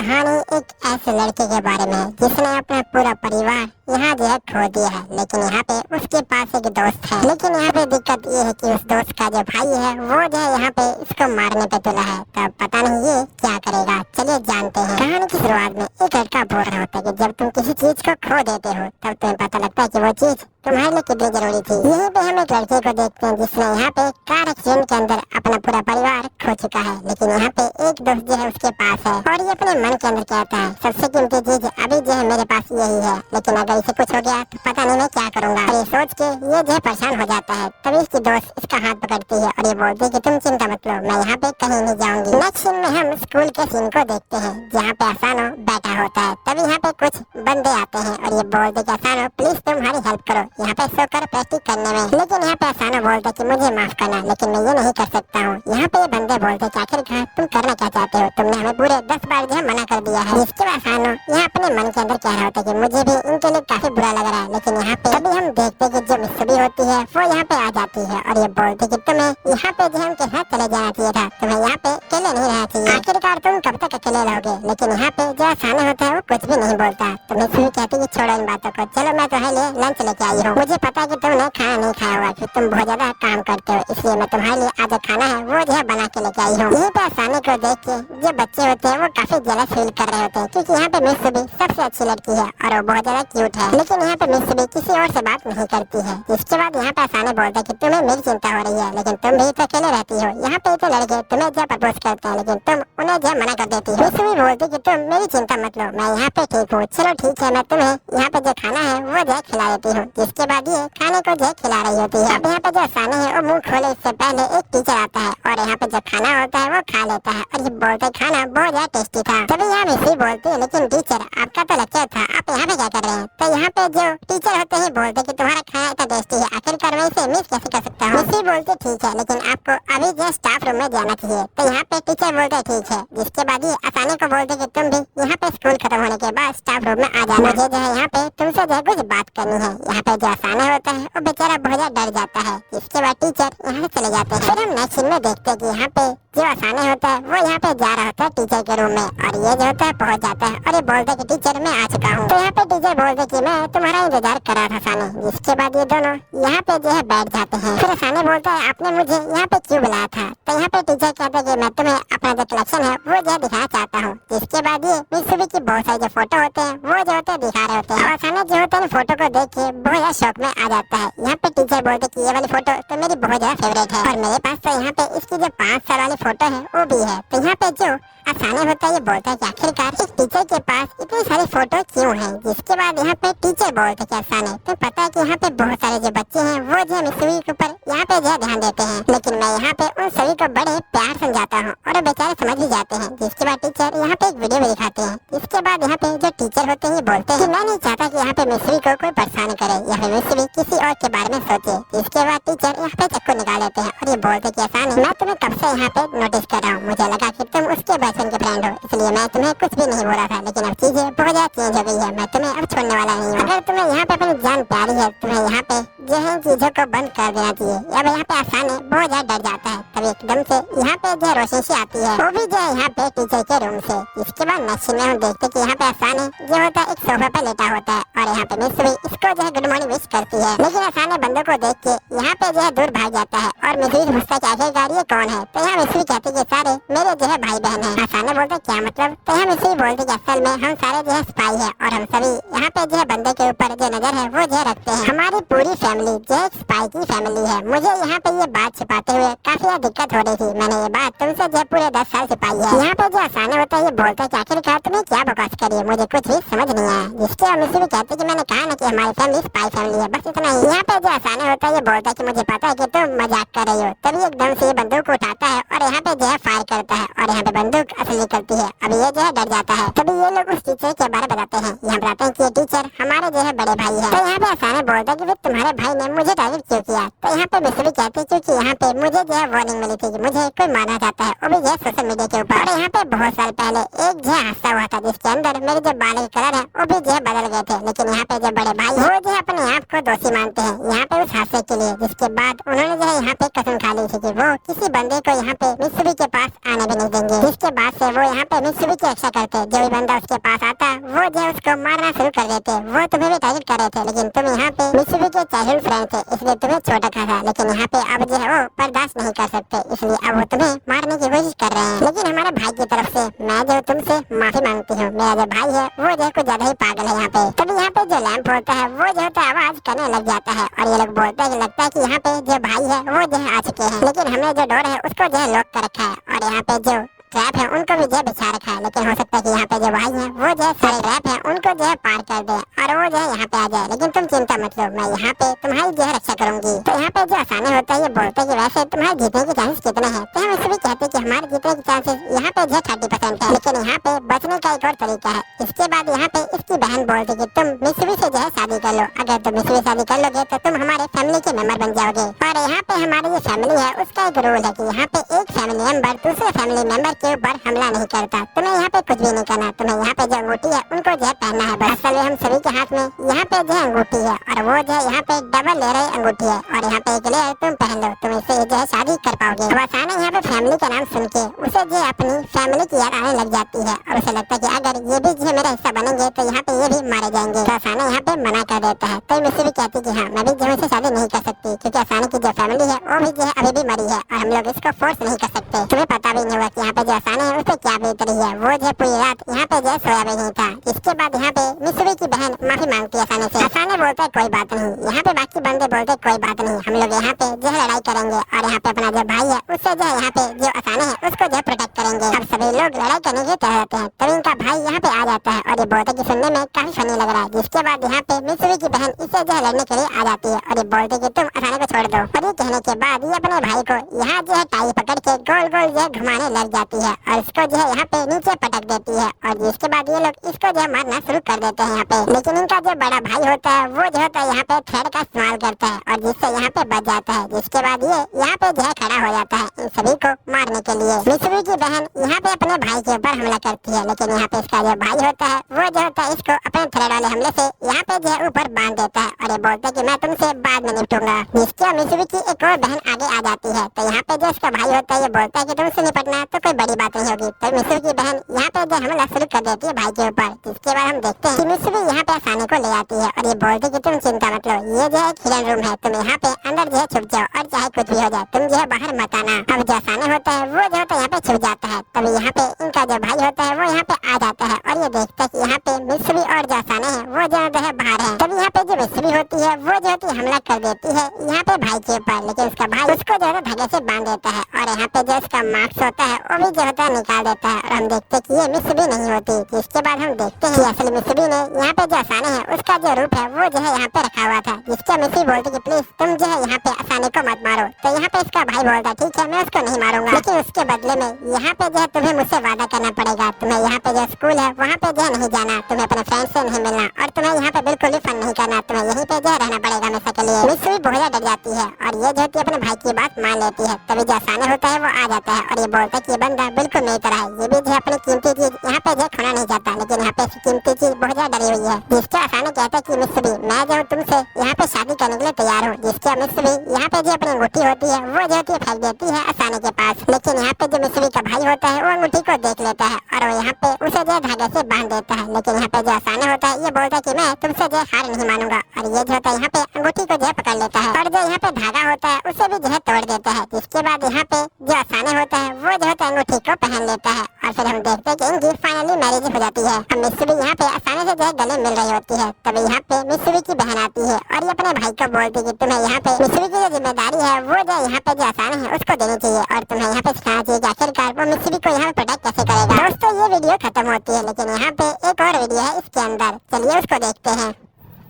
कहानी एक ऐसे लड़के के बारे में है जिसने अपना पूरा परिवार यहाँ जो है खो दिया है, लेकिन यहाँ पे उसके पास एक दोस्त है। लेकिन यहाँ पे दिक्कत ये है कि उस दोस्त का जो भाई है वो जो है यहाँ पे इसको मारने पे तुला है। तब पता नहीं ये क्या करेगा। चलिए जानते हैं। कहानी की शुरुआत में एक लड़का बोल रहा होता है कि जब तुम किसी चीज को खो देते हो तब तुम्हें पता लगता है कि वो चीज तुम्हारे लिए कितनी जरूरी थी। यहीं पे हम एक लड़के को देखते हैं जिसने यहाँ पे कार एक्सीडेंट के अंदर अपना पूरा परिवार खो चुका है, लेकिन यहाँ पे एक दोस्त जो है उसके पास है और ये अपने मन के अंदर कहता है सबसे कीमती चीज अभी जो है मेरे पास यही है, लेकिन अगर इसे कुछ हो गया तो पता नहीं मैं क्या करूंगा। और ये सोच के ये जो है परेशान हो जाता है। तभी इसकी दोस्त इसका हाथ पकड़ती है और ये बोलती है कि तुम चिंता मत लो, मैं यहाँ पे कहीं नहीं जाऊंगी। नेक्स्ट सीन में हम स्कूल के सीन को देखते हैं जहाँ पे असानो बैठा होता है। तभी यहाँ पे कुछ बंदे आते हैं और ये बोलते कि असानो प्लीज तुम हमारी हेल्प करो यहाँ पे सोकर प्रैक्टिस करने में। लेकिन यहाँ पे असानो बोलता कि मुझे माफ करना, लेकिन मैं ये नहीं कर सकता हूँ। यहाँ पे ये बंदे बोलते कि आखिरकार तुम करना क्या चाहते हो, तुमने हमें पूरे 10 बार जो है मना कर दिया है। जिसके बाद असानो यहाँ अपने मन के अंदर कह रहा होता है कि मुझे भी इनके लिए काफी बुरा लग रहा है। लेकिन यहाँ पे तभी हम देखते कि जो मिसबी होती है वो यहाँ पे आ जाती है और ये बोलती कि तुम्हें यहाँ पे जो है उनके साथ चले जाना चाहिए था, तुम्हें यहाँ पे अकेले नहीं रहना चाहिए। आखिरकार तुम कब तक अकेले रहोगे। लेकिन यहाँ पे जो असानो होता है वो कुछ भी नहीं बोलता। तो मिसबी कहती कि छोड़ो इन बातों को, चलो मैं तुम्हारे लिए लंच लेके आई हूँ। मुझे पता है कि तुमने खाना नहीं खाया होगा कि तुम बहुत ज्यादा काम करते हो, इसलिए मैं तुम्हारे लिए आज खाना है वो जो है बना के लेके आई हूँ। यहीं पे असानो को देख के जो बच्चे होते हैं वो काफी जेलस फील कर रहे होते हैं क्योंकि यहाँ पे मिसबी सबसे अच्छी लड़की है और वो बहुत ज्यादा क्यूट है। लेकिन यहाँ पे मिसबी किसी और से बात नहीं करती है। जिसके बाद यहाँ पे असानो बोलता है कि तुम्हें मेरी चिंता हो रही है, लेकिन तुम भी तो अकेले रहती हो। यहाँ पे इतने लड़के तुम्हें जो प्रपोज करते हैं लेकिन तुम उन्हें जो मना कर देती हो। मिसबी बोलती कि तुम मेरी चिंता मत लो, मैं यहाँ पे ठीक हूँ। चलो ठीक है, मैं तुम्हें यहाँ पे जो खाना है वो जो खिला देती हूँ। जिसके बाद ये खाने को जो खिला रही होती है। अब यहाँ पे जो असानो है वो मुँह खोले इससे पहले एक टीचर आता है और यहाँ पे जो खाना होता है वो खा लेता है और ये बोलते खाना बहुत ज्यादा टेस्टी था। तभी यहाँ मिसबी बोलती है लेकिन टीचर आपका तो लेक्चर था, आप यहाँ पे क्या कर रहे हैं। तो यहाँ पे जो टीचर होते हैं बोलते कि तुम्हारा खाना इतना टेस्टी है, आखिरकार मैं इसे मिस कैसे कर सकता हूँ। मिसबी बोलती ठीक है, लेकिन आपको अभी जो स्टाफ रूम में जाना चाहिए। तो यहाँ पे टीचर बोलते ठीक है। जिसके बाद ये असानो को बोलते कि तुम भी यहाँ पे स्कूल खत्म होने के बाद स्टाफ रूम में आ जाना, मुझे जो है यहाँ पे तुमसे जो है कुछ बात करनी है। यहाँ पे जो असानो होता है वो बेचारा बहुत ज्यादा डर जाता है। जिसके बाद टीचर यहाँ से चले जाते हैं। फिर हम नेक्स्ट सीन में देखते हैं कि यहाँ पे जो असानो होता है वो यहाँ पे जा रहा होता है टीचर के रूम में और ये जो होता है पहुंच जाता है और ये बोलता है कि टीचर मैं आ चुका हूँ। तो यहाँ पे टीचर बोलते कि मैं तुम्हारा इंतजार कर रहा था असानो। जिसके बाद ये दोनों यहाँ पे जो है बैठ जाते हैं। फिर असानो बोलता है आपने मुझे यहाँ पे क्यों बुलाया था। तो यहाँ पे टीचर कहता है कि मैं तुम्हें अपना जो कलेक्शन है वो जो दिखाना चाहता हूँ। जिसके बाद ये मिसबी की बहुत सारी जो फोटो होते हैं वो जो होते हैं दिखा रहे होते हैं और असानो जो होता है फोटो को देख के बहुत ज्यादा शौक में आ जाता है। यहाँ पे टीचर बोलते कि ये वाली फोटो तो मेरी बहुत ज्यादा फेवरेट है और मेरे पास तो यहाँ पे इसकी जो 5 साल वाली फोटो है वो भी है। तो यहाँ पे जो असानो होता है ये बोलता है कि आखिरकार इस टीचर के पास इतनी सारी फोटो क्यों है। जिसके बाद यहाँ पे टीचर बोलते कि असानो तो पता है कि यहाँ पे बहुत सारे जो बच्चे हैं वो जो मिसबी के ऊपर यहाँ पे जो ध्यान देते हैं, लेकिन मैं यहाँ पे उन सभी को बड़े प्यार समझाता हूँ और बेचारे समझ भी जाते हैं। जिसके बाद टीचर यहाँ पे एक वीडियो भी दिखाते हैं। इसके बाद यहाँ पे जो टीचर होते हैं ये बोलते हैं मैं नहीं चाहता कि यहाँ पे मिसबी को कोई परेशान करे या फिर मिसबी किसी और के बारे में सोचे। इसके बाद टीचर यहाँ पे चक्कू निकाल लेते हैं और ये बोलते कि असानो मैं तुम्हें कब से यहाँ पे नोटिस कर रहा हूँ, मुझे लगा कि तुम उसके बचपन के फ्रेंड हो, इसलिए मैं तुम्हें कुछ भी नहीं बोला था। लेकिन अब चीजें बहुत ज्यादा चेंज हो गई है, मैं तुम्हें अब छोड़ने वाला नहीं हूँ। अगर तुम्हें यहाँ पे अपनी जान प्यारी है तुम्हें यहाँ पे जो है चीजों को बंद कर देना चाहिए। अब यहाँ पे असानो बहुत ज्यादा डर जाता है। तभी एकदम से यहाँ पे जो रोशनी सी आती है वो भी जो है यहाँ पे टीचर के रूम से। इसके बाद नेक्स्ट में हम देखते कि यहाँ पे असानो जो होता है एक सोफा पे लेटा होता है और यहाँ पे मिसबी इसको जो है गुड मॉर्निंग विश करती है। लेकिन असानो बंदों को देख के यहाँ पे जो है दूर भाग जाता है और मिसबी से पूछता है आखिरकार ये कौन है। तो यहाँ मिसबी कहती है सारे मेरे जो है भाई बहन है। असानो बोलते क्या मतलब। तो यहाँ मिसबी बोलते कि असल में हम सारे जो है स्पाई है और हम सभी यहाँ पे जो है बंदे के ऊपर जो नजर है वो जो रखते हैं। हमारी पूरी फैमिली जो एक स्पाई की फैमिली है। मुझे यहाँ पे ये बात छिपाते हुए काफी दिक्कत हो रही थी, मैंने ये बात तुमसे जो पूरे 10 साल छिपाई है। यहाँ पे जो असानो होता है ये बोलता है कि आखिरकार तुम्हें क्या बकवास करी है, मुझे कुछ भी समझ नहीं आया। जिसके मिसबी कहते कि मैंने कहा ना कि हमारी फैमिली स्पाई फैमिली है, बस इतना ही। यहाँ पे जो असानो होता है ये बोलता है कि मुझे पता है कि तुम मजाक कर रही हो। तभी एकदम से ये बंदूक उठाता है और यहाँ पे जो है फायर करता है और यहाँ पे बंदूक असली निकलती है। अब ये जो है डर जाता है। तभी ये लोग उस टीचर के बारे में बताते हैं। यहाँ बताते हैं कि ये टीचर हमारे जो है बड़े भाई है। तो यहाँ पे असानो बोलता है कि तुम्हारे भाई ने मुझे टारगेट क्यों किया। तो यहाँ पे मिसबी कहते हैं क्योंकि यहाँ पे मुझे जो है वार्निंग मिली थी कि मुझे कोई मारना चाहता है, वो भी जो है सोशल मीडिया के ऊपर। और यहाँ पे बहुत साल पहले एक जो है हादसा हुआ था जिसके अंदर मेरे जो बाल के कलर है वो भी जो है बदल गए थे। लेकिन यहाँ पे जो बड़े भाई वो जो है अपने आप को दोषी मानते हैं यहाँ पे उस हादसे के लिए। जिसके बाद उन्होंने जो है यहाँ पे कसम खा ली थी कि वो किसी बंदे को यहाँ पे मिसबी के पास आने भी नहीं देंगे। जिसके बाद से वो यहाँ पे मित्सुबिशी की रक्षा करते। जो भी बंदा उसके पास आता वो जो है उसको मारना शुरू कर देते। वो तुम्हें भी टारगेट कर रहे थे, लेकिन तुम यहाँ पे मित्सुबिशी के चाइल्डहुड फ्रेंड थे, इसलिए तुम्हें छोटा खासा, लेकिन यहाँ पे अब जो है वो बर्दाश्त नहीं कर सकते, इसलिए अब वो तुम्हें मारने की कोशिश कर रहे हैं। लेकिन हमारे भाई की तरफ से मैं जो तुमसे माफी मांगती हूँ। मेरा जो भाई है वो जो है कुछ ज्यादा ही पागल है यहाँ पे। तभी यहाँ पे जो लैंप होता है वो जो होता है आवाज करने लग जाता है और ये लोग बोलते हैं कि लगता है कि यहाँ पे जो भाई है वो जो है आ चुके हैं, लेकिन हमने जो डोर है उसको जो है लॉक कर रखा है और यहाँ पे जो ट्रैप है उनको भी जो है बिछा रखा है। लेकिन हो सकता है कि यहाँ पे जो भाई है वो जो है सारे ट्रैप है उनको जो है पार कर दे और वो जो है यहाँ पे आ जाए। लेकिन तुम चिंता मत लो, मैं यहाँ पे तुम्हारी जो है रक्षा करूंगी। तो यहाँ पे जो आसानी होता है ये बोलते कि वैसे तुम्हारे जीतने के चांसेस कितने हैं, तो हम इससे भी कहते कि हमारे जीतने के चांसेस यहाँ पे जो है 30% है, लेकिन यहाँ पे बचने का एक और तरीका है। इसके बाद यहाँ पे इसकी बहन बोलती कि तुम मित्सुबिशी से जो है शादी कर लो, अगर तुम मित्सुबिशी से शादी कर लोगे तो तुम हमारे फैमिली के मेंबर बन जाओगे। और यहाँ पे हमारी जो फैमिली है उसका एक रूल है कि यहाँ पे एक फैमिली मेंबर दूसरे फैमिली मेंबर के ऊपर हमला नहीं करता। तुम्हें यहाँ पे कुछ भी नहीं करना, तुम्हें यहाँ पे जो अंगूठी है उनको जो है पहनना है बस। असल में हम सभी के हाथ में यहाँ पे जो है अंगूठी है और वो जो है यहाँ पे डबल लेयर अंगूठी है और यहाँ पे एक लेयर तुम पहन लो, तुम इससे जो है शादी कर पाओगे। तो आसानी यहाँ पे फैमिली का नाम सुन के उसे जो अपनी फैमिली की याद आने लग जाती है और उसे लगता है कि अगर ये भी जो है मेरा हिस्सा बनेंगे तो यहाँ पे ये भी मारे जाएंगे। तो आसानी यहाँ पे मना कर देता है। तो मुझसे भी कहती कि हाँ मैं भी जो है शादी नहीं कर सकती, क्योंकि आसानी की जो फैमिली है वो भी जो है अभी भी मरी है और हम लोग इसको फोर्स नहीं कर सकते। तुम्हें पता भी नहीं होगा कि यहाँ पे जो आसानी है उसे क्या बेहतरी है, वो जो पूरी रात यहाँ पे जो सोया भी नहीं था। इसके बाद यहाँ पे मित्सुबिशी की बहन माफी मांगती है आसानी से। आसानी बोलता है कोई बात नहीं, यहाँ पे बाकी बंदे बोलते कोई बात नहीं, हम लोग यहाँ पे जो है लड़ाई करेंगे और यहाँ पे अपना जो भाई है उससे जो है यहाँ पे जो आसानी है उसको जो है प्रोटेक्ट करेंगे। अब सभी लोग लड़ाई करने के तैयार होते हैं, तभी इनका भाई यहाँ पे आ जाता है और ये बोलते कि सुनने में काफी फनी लग रहा है। जिसके बाद यहाँ पे मित्सुबिशी की बहन इससे जो है लड़ने के लिए आ जाती है और ये बोलती कि तुम आसानी को छोड़ दो। और ये कहने के बाद ये अपने भाई को यहाँ जो है टाई पकड़ के गोल गोल जो है घुमाने लग जाती है और इसको जो है यहाँ पे नीचे पटक देती है और जिसके बाद ये लोग इसको जो है मारना शुरू कर देते हैं यहाँ पे। लेकिन इनका जो बड़ा भाई होता है वो जो होता है यहाँ पे थ्रेड का इस्तेमाल करता है और जिससे यहाँ पे बच जाता है। जिसके बाद ये यहाँ पे जो है खड़ा हो जाता है इन सभी को मारने के लिए। मित्सुबिशी की बहन यहाँ पे अपने भाई के ऊपर हमला करती है, लेकिन यहाँ पे इसका जो भाई होता है वो जो होता है इसको अपने थ्रेड वाले हमले से यहाँ पे जो है ऊपर बांध देता है और ये बोलता है कि मैं तुमसे बाद में निपटूंगा। जिसके मित्सुबिशी की एक और बहन आगे आ जाती है, तो यहाँ पे जो इसका भाई होता है ये बोलता है कि तुमसे निपटना तो कोई बड़ी बात नहीं होगी। तो मित्सुबिशी की बहन यहाँ पे जो हमला शुरू कर देती है भाई के ऊपर। जिसके बाद हम देखते हैं कि मित्सुबिशी यहाँ पे आसानी को ले आती है और ये बोलती है कि तुम चिंता मत लो, ये जो है एक हिडन रूम है, तुम यहाँ पे अंदर जो है छुप जाओ और चाहे कुछ भी हो जाए तुम जो है बाहर मत आना। अब जो आसानी होता है वो जो होता है यहाँ पे छुप जाता है, तभी यहाँ पे इनका जो भाई होता है वो यहाँ पे आ जाता है और ये देखता है कि यहाँ पे मित्सुबिशी और जो आसानी है वो जो है बाहर है। तभी यहाँ पे जो मित्सुबिशी होती है वो जो होती है हमला कर देती है यहाँ पे भाई के ऊपर, लेकिन उसका भाई उसको जो है धागे से बांध देता है और यहाँ पे जो उसका मार्क्स होता है वो भी जो होता है निकाल देता है और हम देखते हैं कि ये मित्सुबिशी नहीं होती। जिसके बाद हम देखते हैं असली मित्सुबिशी ने यहाँ पे जो आसानी है उसका जो रूप है वो जो है यहाँ पे रखा हुआ था। जिसके मित्सुबिशी बोलती कि प्लीज तुम जो है यहाँ पे आसानी को मत मारो। तो यहाँ पे इसका भाई बोलता ठीक है मैं उसको नहीं मारूंगा, लेकिन उसके बदले में यहाँ पे जो है तुम्हें मुझसे वादा करना पड़ेगा, तुम्हें यहाँ पे जो स्कूल है वहाँ पे जो है नहीं जाना, तुम्हें अपने फ्रेंड से नहीं मिलना और तुम्हें यहाँ पे बिल्कुल भी फन नहीं करना, तुम्हें यहीं पे जो है रहना पड़ेगा हमेशा के लिए। मित्सुबिशी बहुत ज्यादा डर जाती है और ये जो होती है अपने भाई की बात मान लेती है। तभी जो आसानी होता है वो आ जाता है और ये बोलता है कि ये बंदा बिल्कुल मेरी तरह है, ये भी जो है अपनी कीमती चीज यहाँ पे जो खोना नहीं चाहता, लेकिन यहाँ पे कीमती चीज बहुत ज्यादा डरी हुई है। जिसके आसानी कहता है कि मित्सुबिशी मैं जो तुमसे यहाँ पे शादी करने के लिए तैयार हूँ। जिसके मित्सुबिशी यहाँ पे जो अपनी अंगूठी होती है वो जो होती है फेंक देती है आसानी के पास, लेकिन यहाँ पे जो मित्सुबिशी का भाई होता है वो अंगूठी को देख लेता है और वो यहाँ पे उसे जो धागे से बांध देता है। लेकिन यहाँ पे जो आसानी होता है ये बोलता है कि मैं तुमसे जो हार नहीं मानूंगा और ये जो होता है यहाँ पे अंगूठी को जो है पकड़ लेता है और जो यहाँ पे धागा होता है उसे भी जो है तोड़ देता है। जिसके बाद यहाँ पे जो आसानी होता है वो जो होता है अंगूठी को पहन लेता है और फिर हम देखते हैं कि इनकी फाइनली मैरिज हो जाती है। अब मित्सुबिशी यहाँ पे आसानी से जो है गले मिल रही होती है, तभी यहाँ पे मित्सुबिशी की बहन आती है और ये अपने भाई को बोलती है कि तुम्हें यहाँ पे मित्सुबिशी की जो जिम्मेदारी है वो जो यहाँ पे जो आसानी है उसको देनी चाहिए और तुम्हें यहाँ पे सिखाना चाहिए कि आखिरकार वो मित्सुबिशी को यहाँ पे प्रोटेक्ट कैसे करेगा। दोस्तों ये वीडियो खत्म होती है, लेकिन यहाँ पे एक और वीडियो है इसके अंदर, चलिए उसको देखते हैं।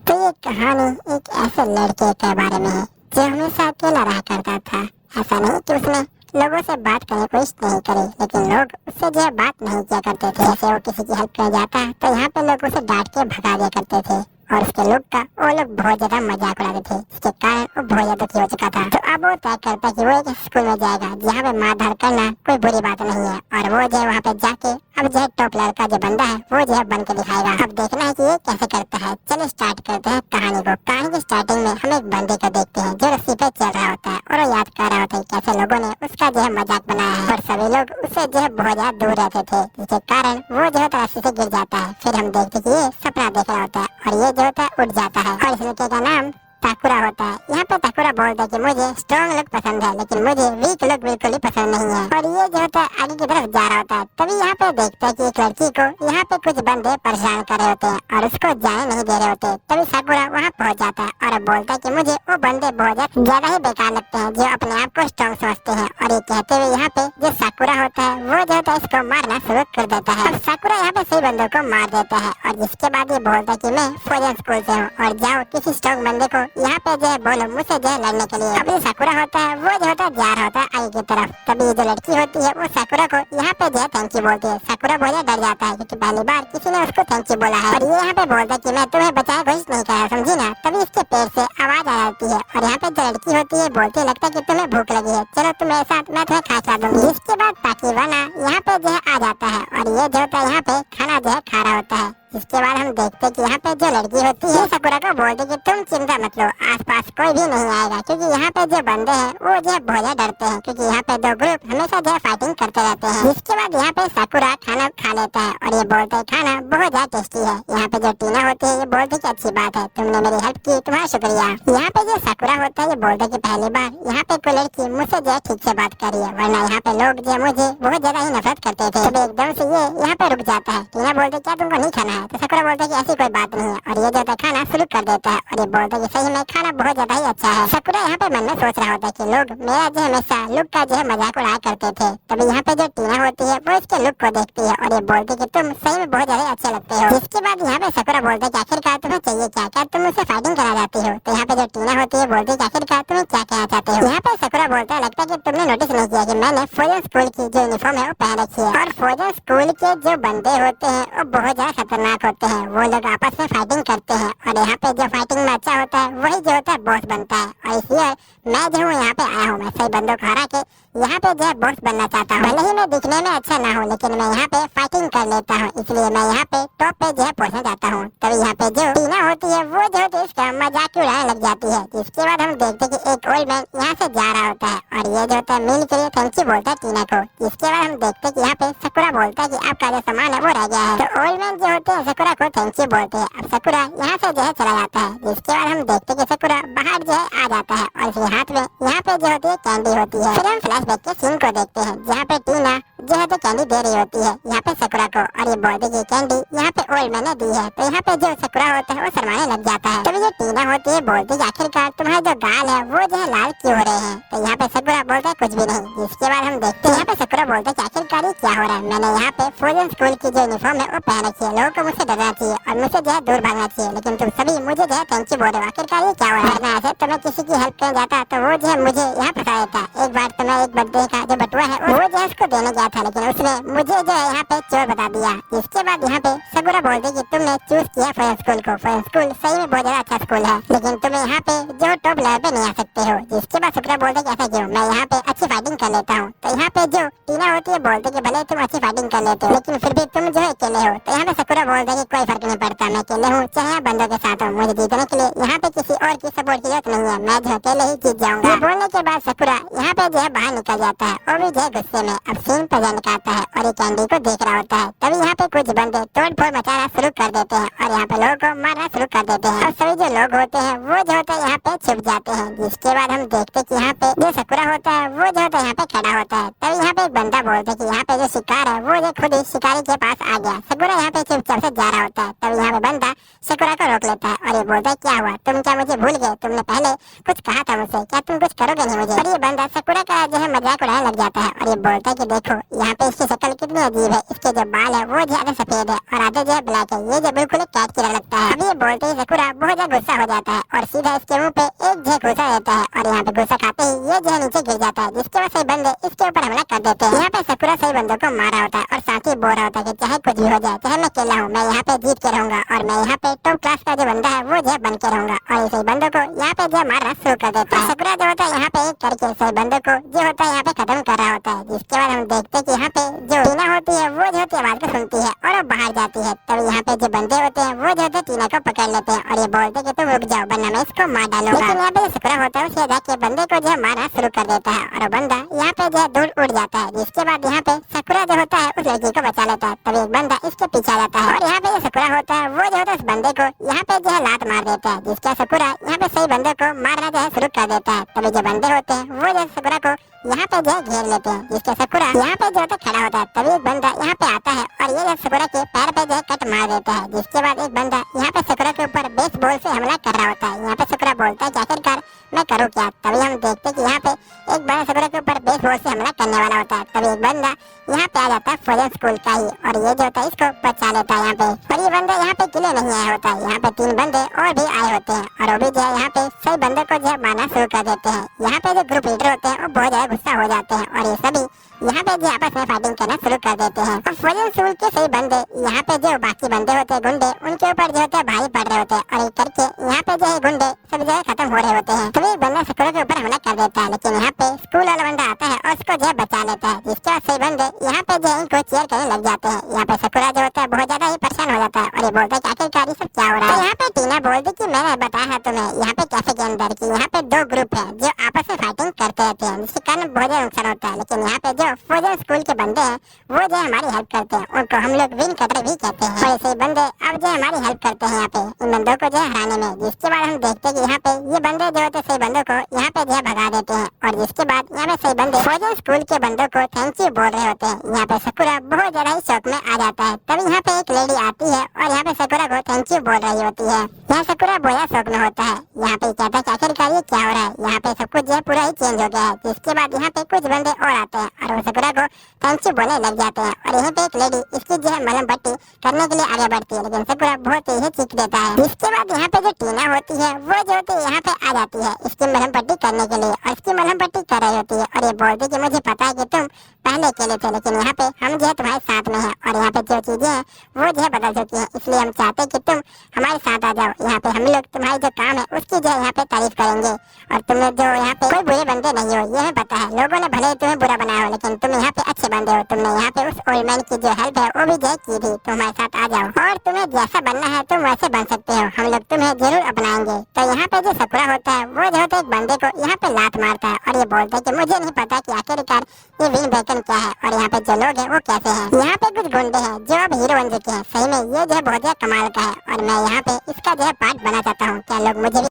तो ये कहानी एक ऐसे लड़के के बारे में है जो हमेशा अकेला रहा करता था। ऐसा नहीं कि उसने लोगों से बात करने की कोशिश नहीं करी, लेकिन लोग उससे जो है बात नहीं किया करते थे। जैसे वो किसी की हेल्प कर जाता तो यहाँ पे लोग उसे डांट के भगा दिया करते थे। और उसके लुक का वो लोग बहुत ज्यादा मजाक उड़ाते थे, जिसके कारण वो बहुत ज्यादा दुखी हो चुका था। तो अब वो तय करता है कि वो एक स्कूल में जाएगा जहाँ पे मारधाड़ करना कोई बुरी बात नहीं है, और वो जो है वहाँ पे जाके अब जो है टॉप लेवल का जो बंदा है वो जो है बन के दिखाएगा। अब देखना है कि ये कैसे करता है। चलिए स्टार्ट करते हैं कहानी को। कहानी की स्टार्टिंग में हम एक बंदे को देखते हैं जो रस्सी पे चल रहा होता है और वो याद कर रहा होता है कैसे लोगों ने उसका जो है मजाक बनाया है और सभी लोग उससे जो है बहुत ज्यादा दूर रहते थे, जिसके कारण वो जो है रस्सी से गिर जाता है। फिर हम देखते हैं कि ये सपना देख रहा होता है और ये जो होता है उठ जाता है और इस लड़के का नाम ताकुरा होता है। यहाँ पे ताकुरा बोलता है कि मुझे स्ट्रॉन्ग लोग पसंद है लेकिन मुझे वीक लोग बिल्कुल ही पसंद नहीं है, और ये जो होता है आगे की तरफ जा रहा होता है। तभी यहाँ पे देखता है कि एक लड़की को यहाँ पे कुछ बंदे परेशान कर रहे होते हैं और उसको जाने नहीं दे रहे होते। तभी साकुरा वहाँ पहुँच जाता है और बोलता है कि मुझे वो बंदे बहुत ज्यादा ही बेकार लगते हैं जो अपने आप को स्ट्रॉन्ग समझते हैं, और ये कहते हुए यहाँ पे जो साकुरा होता है वो जो होता है इसको मारना शुरू कर देता है। अब साकुरा यहाँ पे सही बंदों को मार देता है और जिसके बाद ये बोलता है कि मैं फौजन स्कूल से हूँ और जाओ किसी स्ट्रॉन्ग बंदे को यहाँ पे जो है बोलो मुझसे जो है लड़ने के लिए। अभी साकुरा होता है वो जो होता है जा रहा होता है आगे की तरफ। तभी जो लड़की होती है वो साकुरा को यहाँ पे जो है थैंक यू बोलती है। साकुरा बहुत डर जाता है क्योंकि पहली बार किसी ने उसको थैंक यू बोला है और ये यहाँ पे बोलता है कि मैं तुम्हें बचाने कोशिश नहीं कर रहा, समझी ना। तभी इसके पेट से आवाज आ जाती है और यहाँ पे जो लड़की होती है बोलती है लगता है कि तुम्हें भूख लगी है, चलो तुम मेरे साथ, मैं तुम्हें खा दूंगी। इसके बाद ताकीवाना यहाँ पे जो है आ जाता है और ये जो होता है यहाँ पे खाना जो है खा रहा होता है। इसके बाद हम देखते हैं कि यहाँ पे जो लड़की होती है साकुरा को बोलती है कि तुम चिंता मत लो, आसपास कोई भी नहीं आएगा, क्योंकि यहाँ पे जो बंदे हैं वो जो है बहुत ज्यादा डरते हैं क्योंकि यहाँ पे दो ग्रुप हमेशा जो है फाइटिंग करते रहते हैं। इसके बाद यहाँ पे साकुरा खाना खा लेता है और ये बोलता है खाना बहुत ज्यादा टेस्टी है। यहाँ पे जो टीना होती है ये बोलती है कि अच्छी बात है, तुमने मेरी हेल्प की, तुम्हारा शुक्रिया। यहाँ पे जो साकुरा होता है ये बोलता है कि पहली बार यहाँ पे कोई लड़की मुझसे जो है ठीक से बात कर रही है, वरना यहाँ पे लोग जो मुझे बहुत ज्यादा ही नफरत करते थे। तब एकदम से ये यहाँ पे रुक जाता है। टीना बोलती है क्या तुमको नहीं खाना है? तो साकुरा बोलता है कि ऐसी कोई बात नहीं है और ये जो होता है खाना शुरू कर देता है और ये बोलता है कि सही में खाना बहुत ज्यादा ही अच्छा है। साकुरा यहाँ पे मन में सोच रहा होता है कि लोग मेरा जो हमेशा लुक का जो है मजाक उड़ाया करते थे। तभी यहाँ पे जो टीना होती है वो इसके लुक को देखती है और ये बोलती है कि तुम सही में बहुत ज्यादा अच्छे लगते हो। इसके बाद यहाँ पे साकुरा बोलता है कि आखिरकार तुम्हें चाहिए क्या, क्या तुम मुझसे फाइटिंग करा जाती हो? तो यहाँ पे जो टीना होती है बोलती है कि आखिरकार तुम्हें क्या कहना चाहते हो? यहाँ पे साकुरा बोलता है लगता है कि तुमने नोटिस नहीं किया कि मैंने फौजन स्कूल की जो यूनिफॉर्म है वो पहन रखी है, और फौजन स्कूल के जो बंदे होते हैं वो बहुत ज्यादा खतरनाक होते हैं, वो लोग आपस में फाइटिंग करते हैं और यहाँ पे जो फाइटिंग में अच्छा होता है वही जो होता है बॉस बनता है। और इसलिए मैं जो हूँ यहाँ पे आया हूँ, मैं सही बंदों को हरा के यहाँ पे जो है बॉस बनना चाहता हूँ। भले ही मैं दिखने में अच्छा ना हूँ लेकिन मैं यहाँ पे फाइटिंग कर लेता हूँ, इसलिए मैं यहाँ पे टॉप पे जो है पहुँचना चाहता हूँ। तभी यहाँ पे जो टीना होती है वो जो होती है इसका मजाक उड़ाने लग जाती है। इसके बाद हम देखते हैं कि एक ओल्ड मैन यहाँ से जा रहा होता है और ये जो होता है मील के लिए थैंक यू बोलता है टीना को। इसके बाद हम देखते हैं कि यहाँ पे साकुरा बोलता है कि आपका जो सामान है वो रह गया है। तो ओल्ड मैन जो होते हैं साकुरा को थैंक यू बोलते हैं। अब साकुरा यहाँ से जो है चला जाता है। जिसके बाद हम देखते हैं कि साकुरा बाहर जो है आ जाता है और इसके हाथ में यहाँ पे जो होती है कैंडी होती है। फिर हम फ्लैशबैक के सीन को देखते हैं जहाँ पे टीना जो है तो कैंडी दे रही होती है यहाँ पे साकुरा को और ये बोलती है कैंडी यहाँ पे ओल्ड मैन ने दी है। तो यहाँ पे जो साकुरा होता है वो शर्माने लग जाता है। तभी जो टीना होती है बोलती है आखिरकार तुम्हारे जो गाल है वो जो है लाल क्यों हो रहे हैं? तो यहाँ पे साकुरा बोलता है कुछ भी नहीं। जिसके बाद हम देखते हैं यहाँ पे साकुरा बोलता है आखिरकार ये क्या हो रहा है? मैंने यहाँ पे फौजन स्कूल की जो यूनिफॉर्म है वो पहन रखी है, लोगों को मुझसे डरना चाहिए और मुझसे जो है दूर भागना चाहिए, लेकिन तुम सभी मुझे जो है थैंक यू बोल रहे हो, आखिरकार ये क्या हो रहा है? ऐसे तो मैं किसी की हेल्प करने जाता तो वो जो है मुझे यहाँ फंसा देता। एक बार तो मैं एक बर्थडे का जो बटुआ है वो जो है उसको देने गया था लेकिन उसने मुझे जो है यहाँ पे चोर बता दिया। इसके बाद यहाँ पे साकुरा बोलती है कि तुमने चूज किया फौजन स्कूल को, फौजन स्कूल सही में बहुत ज्यादा अच्छा स्कूल है लेकिन तुम यहाँ पे जो टॉप लेवल पे नहीं आ सकते हो। जिसके बाद साकुरा बोलते है ऐसा क्यों, मैं यहाँ पे अच्छी फाइटिंग कर लेता हूँ। तो यहाँ पे जो टीना होती है बोलते कि भले तुम अच्छी फाइटिंग कर लेते हो लेकिन फिर भी तुम जो है अकेले हो। तो यहाँ पे साकुरा बोलते है कि कोई फर्क नहीं पड़ता, मैं अकेले हूँ चाहे बंदों के साथ हूँ, मुझे जीतने के लिए यहाँ पे किसी और की सपोर्ट की जरूरत नहीं है, मैं जो अकेले ही जीत जाऊंगा। बोलने के बाद साकुरा यहाँ पे जो है बाहर निकल जाता है और भी जो है गुस्से में। अब सीन प्रेजेंट करता है और ये कैंडी को देख रहा होता है। तभी यहाँ पे कुछ बंदे तोड़ फोड़ मचाना शुरू कर देते हैं और यहाँ पे लोगों को मारना शुरू कर देते हैं और सभी जो लोग होते हैं वो जो होते हैं यहाँ पे छुप जाते हैं। जिसके बाद हम देखते हैं कि यहाँ पे जो साकुरा होता है वो जो होता है यहाँ पे खड़ा होता है। तभी यहाँ पे एक बंदा बोलता है कि यहाँ पे जो शिकार है वो जो खुद ही शिकारी के पास आ गया। साकुरा यहाँ पे चुपचाप से जा रहा होता है। तभी यहाँ पे बंदा साकुरा को रोक लेता है और ये बोलता है क्या हुआ, तुम क्या मुझे भूल गए? तुमने पहले कुछ कहा था मुझसे, क्या तुम कुछ करोगे नहीं मुझे? और ये बंदा साकुरा का जो है मजाक उड़ाने लग जाता है और ये बोलता है कि देखो यहाँ पे इसकी शक्ल कितनी अजीब है, इसके जो बाल है वो ज्यादा सफेद है और आधे जो है ब्लैक है, ये जो बिल्कुल कैट की तरह लगता है। अब ये बोलते ही साकुरा बहुत ज्यादा गुस्सा हो जाता है और सीधा इसके मुंह पे एक जो घुसा देता है और यहाँ पे गुस्सा खाते ही ये जो है नीचे गिर जाता है। जिसके बाद सही बंदे इसके ऊपर हमला कर देते हैं। यहाँ पे साकुरा सही बंदों को मारा होता है और साथ ही बोल रहा होता है कि चाहे कुछ भी हो जाए, चाहे मैं अकेला हूँ, मैं यहाँ पे जीत के रहूंगा और मैं यहाँ पे टॉप क्लास का जो बंदा है वो जो है बन के रहूंगा। और इस बंदों को यहाँ पे जो मारना शुरू कर देता है। सकुरा जो होता है यहाँ पे एक करके सही बंदों को जो होता है यहाँ पे खत्म कर रहा होता है। जिसके बाद हम देखते हैं कि यहाँ पे जो टीना होती है वो जो होती है आवाज को सुनती है और वो बाहर जाती है। तब यहाँ पे जो बंदे होते हैं वो जो होते टीना को पकड़ लेते हैं और ये बोलते हैं कि तुम रुक जाओ वरना मैं इसको मार डालूंगा। लेकिन यहाँ पे सकुरा होता है उसे देख के बंदे को जो है मारना शुरू कर देता है और बंदा यहाँ पे जो है दूर उड़ जाता है। जिसके बाद यहाँ पे सकुरा जो होता है उस लड़की को बचा लेता है। तभी एक बंदा इसके पीछे आ जाता है और यहाँ पे जो सकुरा होता है वो जो होता है उस बंदे को यहाँ पे जो है लात मार देता है। जिसके सकुरा यहाँ पे सही बंदे को मारना जो है शुरू कर देता है। तभी जो बंदे होते हैं वो जो सकुरा को यहाँ पे जो है घेर लेते हैं। जिसके सकुरा यहाँ पे जो होता है खड़ा होता है। तभी एक बंदा यहाँ पे आता है और ये सकुरा के पैर पे जो है कट मार देता है। जिसके बाद एक बंदा यहाँ पे सकुरा के ऊपर बेसबॉल से हमला कर रहा होता है। यहाँ पे सकुरा बोलता है कि आखिरकार मैं करूँ क्या। तभी हम देखते हैं कि यहाँ पे एक बंदा सकुरा के ऊपर बेसबॉल से हमला करने वाला होता है। तभी एक बंदा यहाँ पे आ जाता है फौजन स्कूल का ही और ये जो होता है इसको बचा लेता है यहाँ पे। और ये बंदा यहाँ पे किले नहीं आया होता है। यहाँ पे 3 बंदे और भी आए होते हैं और वो भी जो है यहाँ पे सही बंदे को जो है मारना शुरू कर देते हैं। यहाँ पे जो ग्रुप लीडर होते हैं वो बहुत ज्यादा गुस्सा हो जाते हैं और ये सभी यहाँ पे जो आपस में फाइटिंग करना शुरू कर देते हैं। और फौजन स्कूल के सही बंदे यहाँ पे जो बाकी बंदे होते हैं गुंडे उनके ऊपर जो होते हैं भारी पड़ रहे होते हैं और एक करके यहाँ पे जो है गुंडे सब जो है खत्म हो रहे होते हैं। तभी एक बंदा सकुरा के ऊपर हमला कर देता है लेकिन यहाँ पे स्कूल वाला बंदा आता है और उसको जो है बचा लेता है। जिसके बाद सही बंदे यहाँ पे जो है इनको चेयर करने लग जाते हैं। यहाँ पे सकुरा जो होता है बहुत ज्यादा ही परेशान हो जाता है और ये बोलता है कि आखिरकार ये सब क्या हो रहा है। यहाँ पे टीना बोलती कि मैंने बताया है तुम्हें यहाँ पे कैफे के अंदर की यहाँ पे 2 ग्रुप है जो आपस में फाइटिंग करते रहते हैं जिसके कारण बहुत ज्यादा नुकसान होता है। लेकिन यहाँ पे जो फौजन स्कूल के बंदे हैं वो जो हमारी हेल्प करते हैं उनको हम लोग विन कटर भी कहते हैं। और ऐसे बंदे अब जो हमारी हेल्प करते हैं यहाँ पे इन बंदों को जो है हराने में। जिसके बाद हम देखते हैं कि यहाँ पे ये बंदे जो होते हैं सही बंदों को यहाँ पे जो है भगा देते हैं और जिसके बाद यहाँ पे सही बंदे फौजन स्कूल के बंदों को थैंक यू बोल रहे होते हैं। यहाँ पे सकुरा बहुत ज्यादा ही शौक में आ जाता है। तभी यहाँ पे एक लेडी आती है और यहाँ पे सकुरा को थैंक यू बोल रही होती है। यहाँ सकुरा बोया शौक में होता है। यहाँ पे कहता है कि आखिरकार ये क्या हो रहा है। यहाँ पे सब कुछ जो है पूरा ही चेंज हो गया है। जिसके बाद यहाँ पे कुछ बंदे और आते हैं और वो सकुरा को थैंक यू बोलने लग जाते हैं और यहाँ पे एक लेडी इसकी जो है मलहम पट्टी करने के लिए आगे बढ़ती है लेकिन सकुरा बहुत तेज चीख देता है। जिसके बाद यहाँ पे जो टीना होती है वो जो होती है यहाँ पे आ जाती है इसकी मलहम पट्टी करने के लिए और इसकी मलहम पट्टी कर रही होती है और ये बोलती है कि मुझे पता है कि तुम पहले अकेले थे लेकिन यहाँ पे हम जो है तुम्हारे साथ में है और यहाँ पे जो चीजें हैं वो जो है बदल चुकी है इसलिए हम चाहते हैं कि तुम हमारे साथ आ जाओ। यहाँ पे हम लोग तुम्हारी जो काम है उसकी जो है यहाँ पे तारीफ करेंगे और तुम जो यहाँ पे कोई बुरे बंदे नहीं हो ये हमें पता है। लोगों ने भले ही तुम्हें बुरा बनाया हो लेकिन तुम यहाँ पे अच्छे बंदे हो। तुमने यहाँ पे उस ओल्ड मैन की जो हेल्प है वो भी जो है की थी। तुम हमारे साथ आ जाओ और तुम्हें जैसा बनना है तुम वैसे बन सकते हो। हम लोग तुम्हें जरूर अपनाएंगे। तो यहाँ पे जो सकुरा होता है वो जो होता है एक बंदे को यहाँ पे लात मारता है और ये बोलता है कि मुझे नहीं पता कि आखिरकार ये विन बेकन क्या है और यहाँ पे जो लोग हैं वो कैसे हैं। यहाँ पे कुछ गुंडे हैं जो अब हीरो बन चुके हैं। सही में ये जो है बहुत ज्यादा कमाल का है और मैं यहाँ पे इसका जो है पार्ट बना चाहता हूँ। क्या लोग मुझे भी।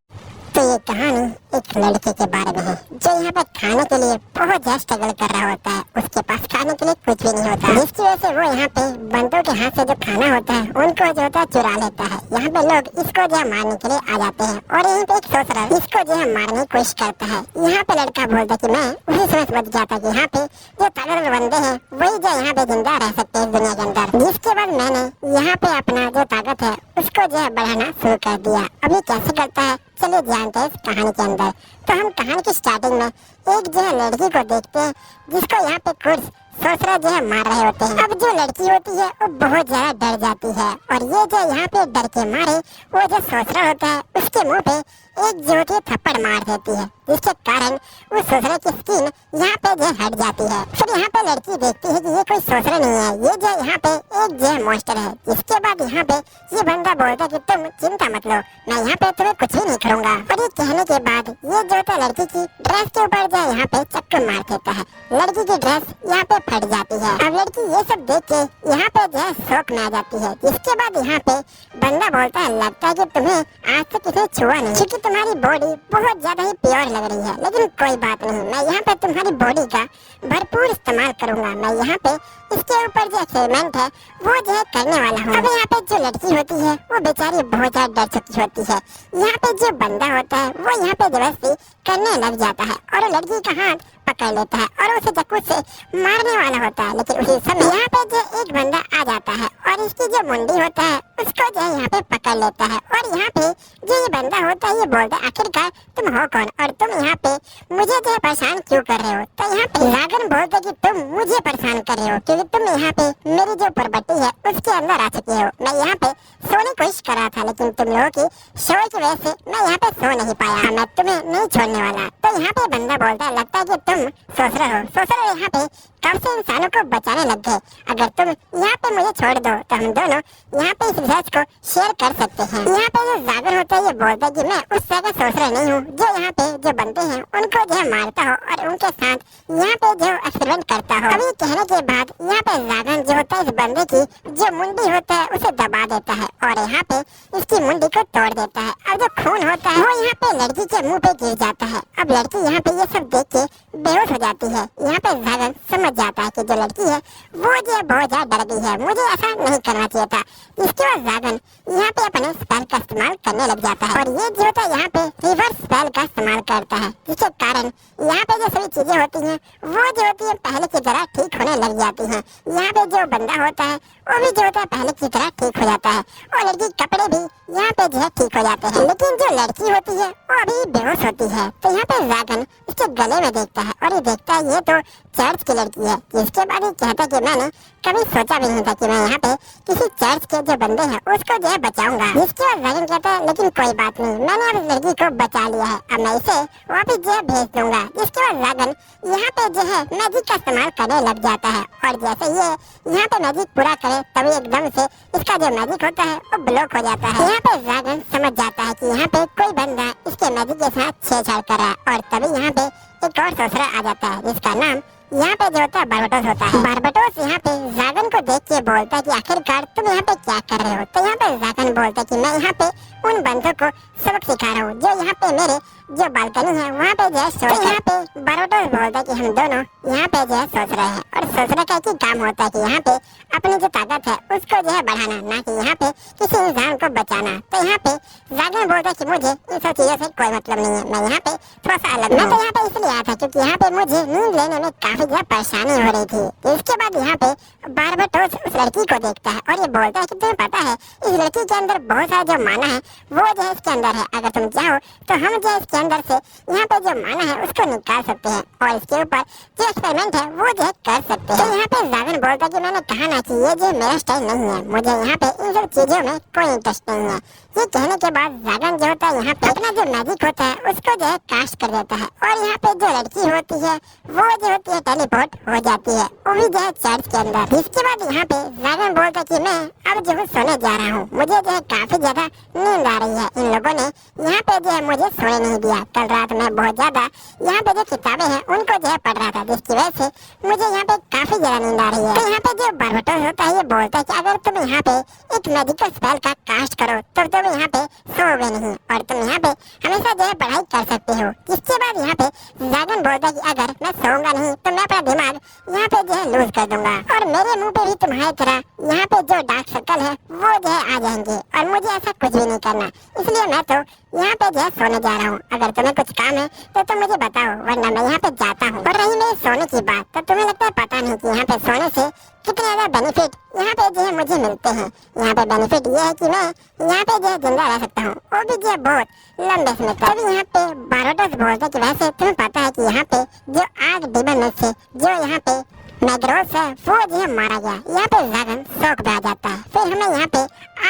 तो ये कहानी एक लड़के के बारे में है जो यहाँ पे खाने के लिए बहुत ज्यादा स्ट्रगल कर रहा होता है। उसके पास खाने के लिए कुछ भी नहीं होता जिसकी वजह से वो यहाँ पे बंदों के हाथ से जो खाना होता है उनको जो होता है चुरा लेता है। यहाँ पे लोग इसको जो है मारने के लिए आ जाते हैं और यहाँ पे एक सोचरा इसको जो है मारने की कोशिश करता है। यहाँ पे लड़का बोलता है कि मैं उसी समय समझ गया था कि यहाँ पे जो ताकतवर बंदे हैं वही जो यहाँ पे जिंदा रह सकते हैं इस दुनिया के अंदर। जिसके बाद मैंने यहाँ पे अपना जो ताकत है उसको जो है बढ़ाना शुरू कर दिया। अभी कैसे करता है चलिए जानते हैं इस कहानी के अंदर। तो हम कहानी की स्टार्टिंग में एक जो है लड़की को देखते हैं जिसको यहाँ पे कुछ सोचरा जो है मार रहे होते हैं। अब जो लड़की होती है वो बहुत ज्यादा डर जाती है और ये जो यहाँ पे डर के मारे वो जो सोचरा होता है उसके मुंह पे एक जो होती है थप्पड़ मार देती है जिसके कारण उस सोचरे की स्किन यहाँ पे जो हट जाती है। फिर यहाँ पे लड़की देखती है कि ये कोई सोचरा नहीं है ये जो यहाँ पे एक जो है मॉन्स्टर है। जिसके बाद यहाँ पे ये बंदा बोलता है कि तुम चिंता मत लो मैं यहाँ पे तुम्हें कुछ भी नहीं करूँगा। और ये कहने के बाद ये जो होता है लड़की की ड्रेस के ऊपर जो यहाँ पे चक्कर मार देता है। लड़की की ड्रेस यहाँ पे फट जाती है। अब लड़की ये सब देख के यहाँ पे जो है शौक में आ जाती है। जिसके बाद यहाँ पे बंदा बोलता है लगता है कि तुम्हें आज तक किसी छुआ नहीं क्योंकि तुम्हारी बॉडी बहुत ज्यादा ही प्योर लग रही है। लेकिन कोई बात नहीं मैं यहाँ पे तुम्हारी बॉडी का भरपूर इस्तेमाल करूंगा। मैं यहाँ पे इसके ऊपर जो एक्सपेरिमेंट है वो जो है करने वाला हूँ। अब यहाँ पे जो लड़की होती है वो बेचारी बहुत ज्यादा डर चुकी होती है। यहाँ पे जो बंदा होता है वो यहाँ पे जबरदस्ती करने लग जाता है और लड़की का हाथ पकड़ लेता है और उसे चाकू से मारने वाला होता है। लेकिन उसी समय यहाँ पे जो एक बंदा आ जाता है और इसकी जो मुंडी होता है उसको जो है यहाँ पे पकड़ लेता है। और यहाँ पे जो ये बंदा होता है ये बोलता है आखिरकार तुम हो कौन और तुम यहाँ पे मुझे जो है परेशान क्यों कर रहे हो। तो यहाँ पे ड्रैगन बोलता है कि तुम मुझे परेशान कर रहे हो क्योंकि तुम यहाँ पे मेरी जो प्रॉपर्टी है उसके अंदर आ चुके हो। मैं यहाँ पे सोने की कोशिश कर रहा था लेकिन तुम लोगों की शोर की वजह से मैं यहाँ पे सो नहीं पाया। मैं तुम्हें नहीं छोड़ने वाला। तो यहाँ पे बंदा बोलता है लगता है कि तुम सोचर यहाँ पे कब से इंसानों को बचाने लग गए। अगर तुम यहाँ पे मुझे छोड़ दो तो हम दोनों यहाँ पे इस रिसर्च को शेयर कर सकते हैं। यहाँ पे जो जागर होता है ये बोलता है कि मैं उस तरह का सोचर नहीं हूँ जो यहाँ पे जो बनते हैं उनको जो है मारता हो और उनके साथ यहाँ पे जो एक्सपेरिमेंट करता हो। अभी कहने के बाद यहाँ पे जागन जो होता है इस बंदे की जो मुंडी होता है उसे दबा देता है और यहाँ पे इसकी मुंडी को तोड़ देता है। अब जो खून होता है वो यहाँ पे लड़की के मुंह पे गिर जाता है। अब लड़की यहाँ पे ये सब देख के बेहोश हो जाती है। यहाँ पे जागन समझ जाता है कि जो लड़की है वो जो है बहुत ज्यादा डर गई है, मुझे ऐसा नहीं करना चाहिए था। इसके बाद जागन यहाँ पे अपने स्पेल का इस्तेमाल करने लग जाता है और ये जो होता है यहाँ पे रिवर्स स्पेल का इस्तेमाल करता है जिसके कारण यहाँ पे जो सभी चीजें होती हैं वो जो होती है पहले की तरह ठीक होने लग जाती हैं। यहाँ पे जो बंदा होता है वो भी जो होता है पहले की तरह ठीक हो जाता है और लड़की कपड़े भी यहाँ पे जो है ठीक हो जाते हैं। लेकिन जो लड़की होती है वो अभी बेहोश होती है। तो यहाँ पे जागन इसके गले में देखता है और ये देखता है ये तो चर्च की लड़की है। जिसके बाद ये कहता है कि मैंने कभी सोचा भी नहीं था कि मैं यहाँ पे किसी चर्च के जो बंदे हैं उसको जो है बचाऊंगा। जिसके बाद जागन कहता है लेकिन कोई बात नहीं, मैंने अब लड़की को बचा लिया है, अब मैं इसे वापिस जो है भेज दूंगा। जिसके बाद जागन यहाँ पे जो है मैजिक का इस्तेमाल करने लग जाता है और जैसे ये यहाँ पे मैजिक पूरा करे तभी एकदम से इसका जो मैजिक होता है वो ब्लॉक हो जाता है। यहाँ पे जागन समझ जाता है कि यहाँ पे कोई बंदा इसके मैजिक के साथ छेड़छाड़ कर रहा है और तभी यहाँ पे एक और सोसरा आ जाता है जिसका नाम यहाँ पे जो होता है बारबटोस होता है। बारबटोस यहाँ पे जागन को देख के बोलता है कि आखिरकार तुम यहाँ पे क्या कर रहे हो। तो यहाँ पे जागन बोलता है कि मैं यहाँ पे उन बंदों को सबक सिखा रहा हूँ जो यहाँ पे मेरे जो बालकनी है वहाँ पे जो है सो। यहाँ पे बारबटोस बोलता है कि हम दोनों यहाँ पे जो है सोच रहे हैं और सोचने का एक ही काम होता है कि यहाँ पे अपनी जो ताकत है उसको जो है बढ़ाना, ना कि यहाँ पे किसी इंसान को बचाना। तो यहाँ पे जागन बोलता है कि मुझे इन सब चीजों से कोई मतलब नहीं है, मैं यहाँ पे थोड़ा सा अलग। मैं तो यहाँ पे इसलिए आया था क्योंकि यहाँ पे मुझे नींद लेने में काफी ज्यादा परेशानी हो रही थी। इसके बाद यहाँ पे बारबटोस उस लड़की को देखता है और ये बोलता है कि तुम्हें पता है इस लड़की के अंदर बहुत सारा जो माना है वो जो है इसके अंदर है, अगर तुम चाहो तो हम जो है इसके अंदर से यहाँ पे जो माना है उसको निकाल सकते हैं और इसके ऊपर जो एक्सपेरिमेंट है वो जो है कर सकते हैं। तो यहाँ पे जागन बोलता है कि मैंने कहा ना कि ये जो मेरा स्टाइल नहीं है, मुझे यहाँ पे इन सब चीजों में कोई इंटरेस्ट नहीं है। ये कहने के बाद जागन जो होता है यहाँ पे अपना जो मैजिक होता है उसको जो है कास्ट कर देता है और यहाँ पे जो लड़की होती है वो जो होती है टेलीपोर्ट हो जाती है, वो भी जो है चर्च के अंदर। इसके बाद यहाँ पे जागन बोलता है कि मैं अब जो है सोने जा रहा हूँ, मुझे जो है काफी ज्यादा नींद आ रही है। इन लोगों ने यहाँ पे जो है मुझे सोने नहीं दिया। कल रात में बहुत ज्यादा यहाँ पे जो किताबें हैं उनको जो है पढ़ रहा था जिसकी वजह से मुझे यहाँ पे काफी ज्यादा नींद आ रही है। तो यहाँ पे जो बारबटोस होता है ये बोलता है कि अगर तुम यहाँ पे एक मैजिकल स्पेल का कास्ट करो तो तुम यहाँ पे सोओगे नहीं और तुम यहाँ पे हमेशा जो है पढ़ाई कर सकते हो। जिसके बाद यहाँ पे जागन बोलता है कि अगर मैं सोऊंगा नहीं तो मैं अपना दिमाग यहाँ पे जो है लूज कर दूंगा और मेरे मुंह पे भी तुम्हारी तरह यहाँ पे जो डार्क सर्कल है वो जो है आ जाएंगे और मुझे ऐसा कुछ भी नहीं करना, इसलिए मैं तो यहाँ पे जो है सोने जा रहा हूँ। अगर तुम्हें कुछ काम है तो तुम मुझे बताओ वरना मैं यहाँ पे जाता हूँ। और रही मेरे सोने की बात तो तुम्हें लगता है पता नहीं कि यहाँ पे सोने से कितने ज्यादा बेनिफिट यहाँ पे जो है मुझे मिलते हैं। यहाँ पे बेनिफिट ये है कि मैं यहाँ पे जो है जिंदा रह सकता हूँ, वो भी जो है बहुत लंबे समय तक। अभी यहाँ पे बारबटोस बोलता है कि वैसे तुम्हें पता है कि यहाँ पे जो आग डिमन में से जो यहाँ पे मैग्रोस है वो जो है मारा गया। यहाँ पे जागन शौक में आ जाता है। फिर हमें यहाँ पे